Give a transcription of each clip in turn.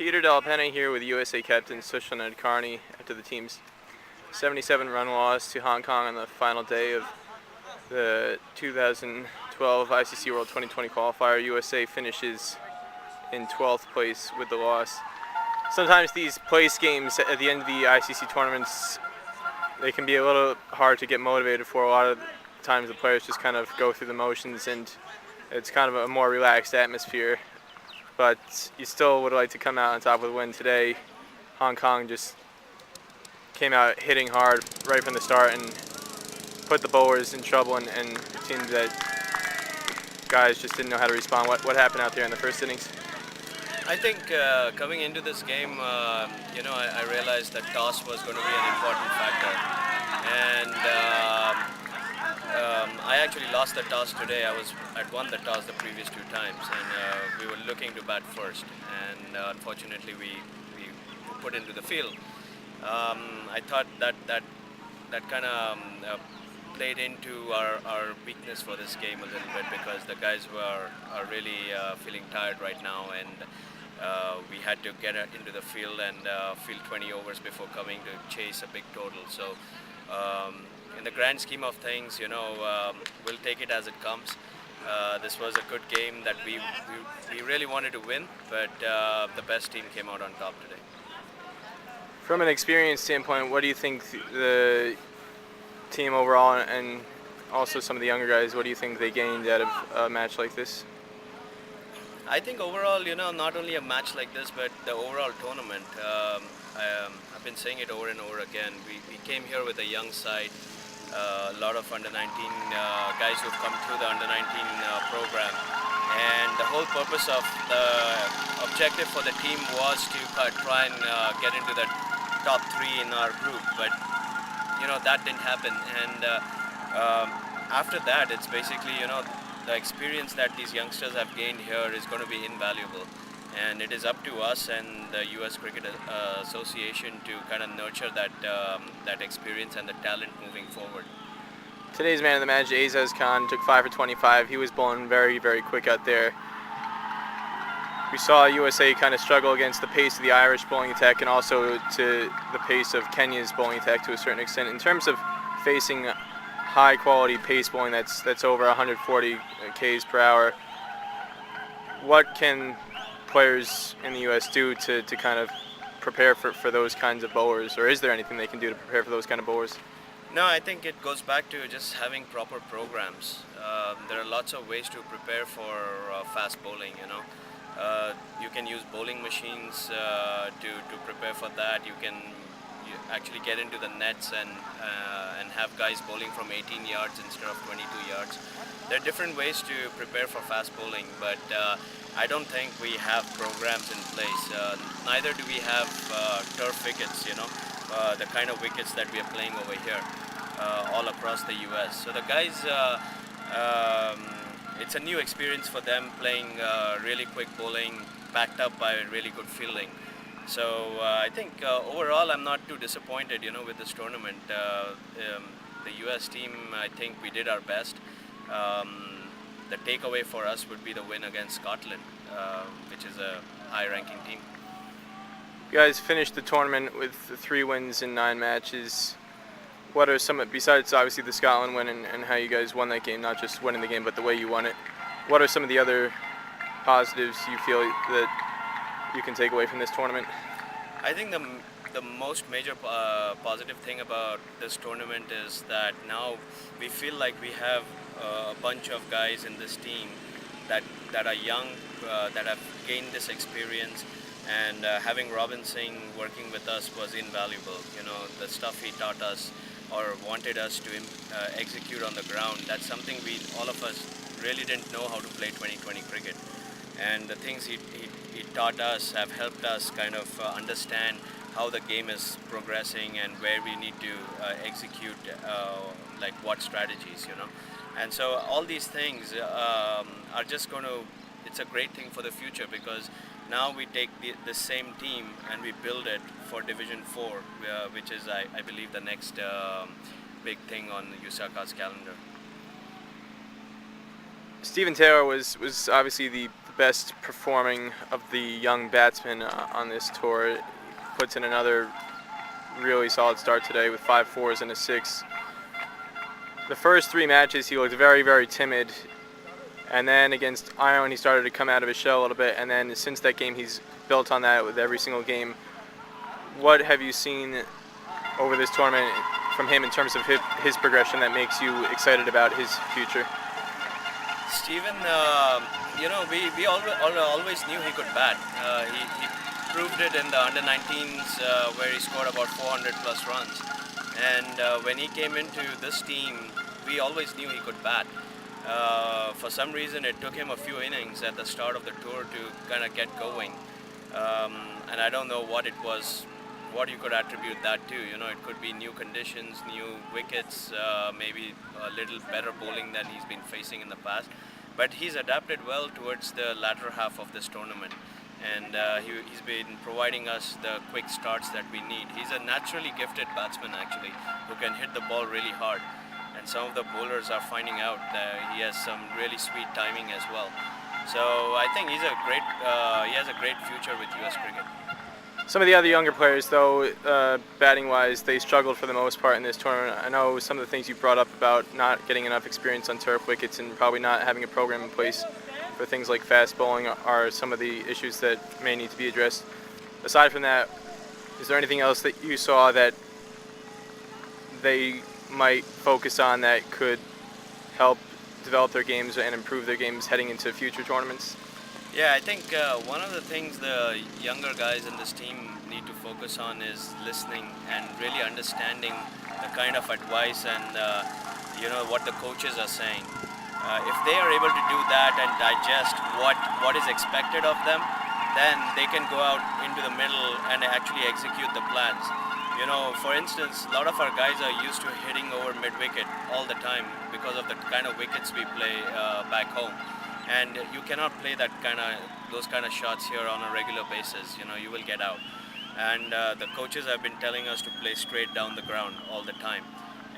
Peter Delpenna here with USA captain Sushil Nadkarni after the team's 77-run loss to Hong Kong on the final day of the 2012 ICC World 2020 qualifier. USA finishes in 12th place with the loss. Sometimes these place games at the end of the ICC tournaments, they can be a little hard to get motivated for. A lot of times the players just kind of go through the motions and it's kind of a more relaxed atmosphere. But you still would like to come out on top with a win today. Hong Kong just came out hitting hard right from the start and put the bowlers in trouble, and it seemed that guys just didn't know how to respond. What happened out there in the first innings? I think coming into this game, I realized that toss was going to be an important factor, and I actually lost the toss today. I'd won the toss the previous two times, and we were looking to bat first, and unfortunately we put into the field. I thought that kind of played into our weakness for this game a little bit, because the guys are really feeling tired right now, and we had to get into the field and field 20 overs before coming to chase a big total. So in the grand scheme of things, we'll take it as it comes. This was a good game that we really wanted to win, but the best team came out on top today. From an experience standpoint, what do you think the team overall, and also some of the younger guys, what do you think they gained out of a match like this? I think overall, not only a match like this, but the overall tournament. I've been saying it over and over again. We came here with a young side, a lot of under-19 guys who've come through the under-19 program, and the whole purpose of the objective for the team was to try and get into the top three in our group, but that didn't happen. And after that, it's basically the experience that these youngsters have gained here is going to be invaluable, and it is up to us and the U.S. Cricket Association to kind of nurture that experience and the talent moving forward. Today's man of the match, Azaz Khan, took 5 for 25. He was bowling very, very quick out there. We saw USA kind of struggle against the pace of the Irish bowling attack and also to the pace of Kenya's bowling attack to a certain extent. In terms of facing high quality pace bowling that's over 140 Ks per hour, what can players in the US do to kind of prepare for those kinds of bowlers, or is there anything they can do to prepare for those kind of bowlers? No, I think it goes back to just having proper programs. There are lots of ways to prepare for fast bowling. You can use bowling machines to prepare for that. You actually get into the nets and have guys bowling from 18 yards instead of 22 yards. There are different ways to prepare for fast bowling, but I don't think we have programs in place. Neither do we have turf wickets, the kind of wickets that we are playing over here all across the US. So the guys, it's a new experience for them, playing really quick bowling backed up by really good fielding. So I think overall I'm not too disappointed, with this tournament. The US team, I think we did our best. The takeaway for us would be the win against Scotland, which is a high-ranking team. You guys finished the tournament with 3 wins in 9 matches. What are some, besides obviously the Scotland win and how you guys won that game, not just winning the game, but the way you won it, what are some of the other positives you feel that you can take away from this tournament? I think the most major positive thing about this tournament is that now we feel like we have a bunch of guys in this team that are young, that have gained this experience, and having Robin Singh working with us was invaluable. The stuff he taught us or wanted us to execute on the ground, that's something all of us really didn't know how to play 2020 cricket. And the things he taught us have helped us kind of understand how the game is progressing and where we need to execute like what strategies, And so all these things are just going to, it's a great thing for the future, because now we take the same team and we build it for Division 4, which is, I believe, the next big thing on USACA's calendar. Stephen Taylor was obviously the best performing of the young batsmen on this tour. He puts in another really solid start today with 5 fours and a 6. The first 3 matches he looked very, very timid, and then against Ireland he started to come out of his shell a little bit, and then since that game he's built on that with every single game. What have you seen over this tournament from him in terms of his progression that makes you excited about his future? Stephen, we always knew he could bat. He proved it in the under-19s where he scored about 400 plus runs. And when he came into this team, we always knew he could bat. For some reason, it took him a few innings at the start of the tour to kind of get going. And I don't know what it was, what you could attribute that to. It could be new conditions, new wickets, maybe a little better bowling than he's been facing in the past. But he's adapted well towards the latter half of this tournament. And he's been providing us the quick starts that we need. He's a naturally gifted batsman, actually, who can hit the ball really hard. And some of the bowlers are finding out that he has some really sweet timing as well. So I think he has a great future with US cricket. Some of the other younger players, though, batting-wise, they struggled for the most part in this tournament. I know some of the things you brought up about not getting enough experience on turf wickets and probably not having a program in place for things like fast bowling are some of the issues that may need to be addressed. Aside from that, is there anything else that you saw that they might focus on that could help develop their games and improve their games heading into future tournaments? Yeah, I think one of the things the younger guys in this team need to focus on is listening and really understanding the kind of advice and what the coaches are saying. If they are able to do that and digest what is expected of them, then they can go out into the middle and actually execute the plans. For instance, a lot of our guys are used to hitting over mid-wicket all the time because of the kind of wickets we play back home. And you cannot play those kind of shots here on a regular basis. You will get out. And the coaches have been telling us to play straight down the ground all the time.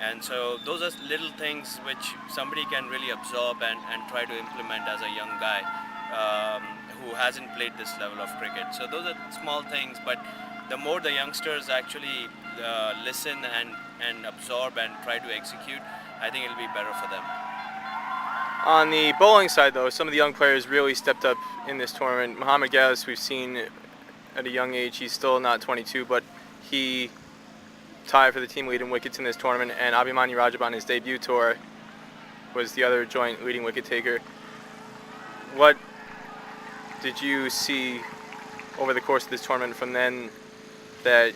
And so those are little things which somebody can really absorb and try to implement as a young guy who hasn't played this level of cricket. So those are small things, but the more the youngsters actually listen and absorb and try to execute, I think it'll be better for them. On the bowling side, though, some of the young players really stepped up in this tournament. Mohammad Ghalis, we've seen at a young age, he's still not 22, but he tied for the team lead in wickets in this tournament, and Abhimanyu Rajab on his debut tour was the other joint leading wicket taker. What did you see over the course of this tournament from then that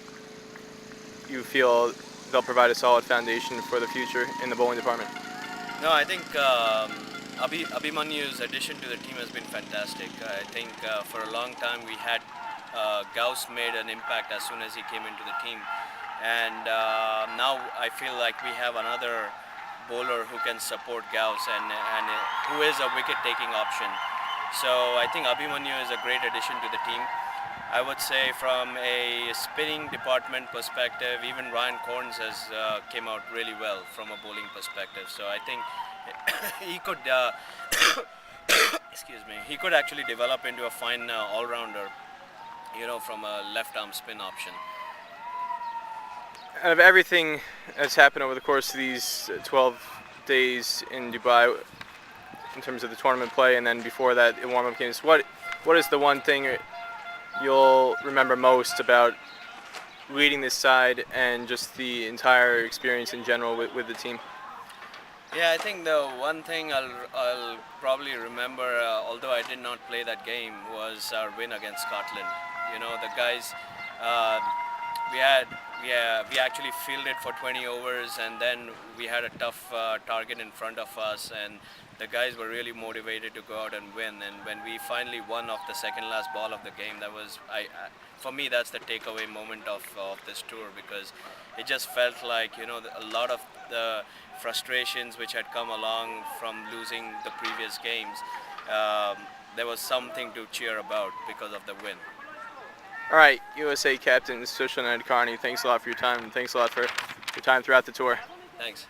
you feel they'll provide a solid foundation for the future in the bowling department? No, I think Abhimanyu's addition to the team has been fantastic. I think for a long time we had Gauss made an impact as soon as he came into the team. And now I feel like we have another bowler who can support Gauss and who is a wicket-taking option. So I think Abhimanyu is a great addition to the team. I would say from a spinning department perspective, even Ryan Corns has came out really well from a bowling perspective. So I think he could, he could actually develop into a fine all-rounder, from a left-arm spin option. Out of everything that's happened over the course of these 12 days in Dubai, in terms of the tournament play, and then before that, in warm-up games, what is the one thing you'll remember most about leading this side and just the entire experience in general with the team? Yeah, I think the one thing I'll probably remember, although I did not play that game, was our win against Scotland. The guys, we actually fielded for 20 overs, and then we had a tough target in front of us, and the guys were really motivated to go out and win. And when we finally won off the second last ball of the game, that was, for me, that's the takeaway moment of this tour, because it just felt like, a lot of the frustrations which had come along from losing the previous games, there was something to cheer about because of the win. All right, USA captain Sushil Nadkarni, thanks a lot for your time, and thanks a lot for your time throughout the tour. Thanks.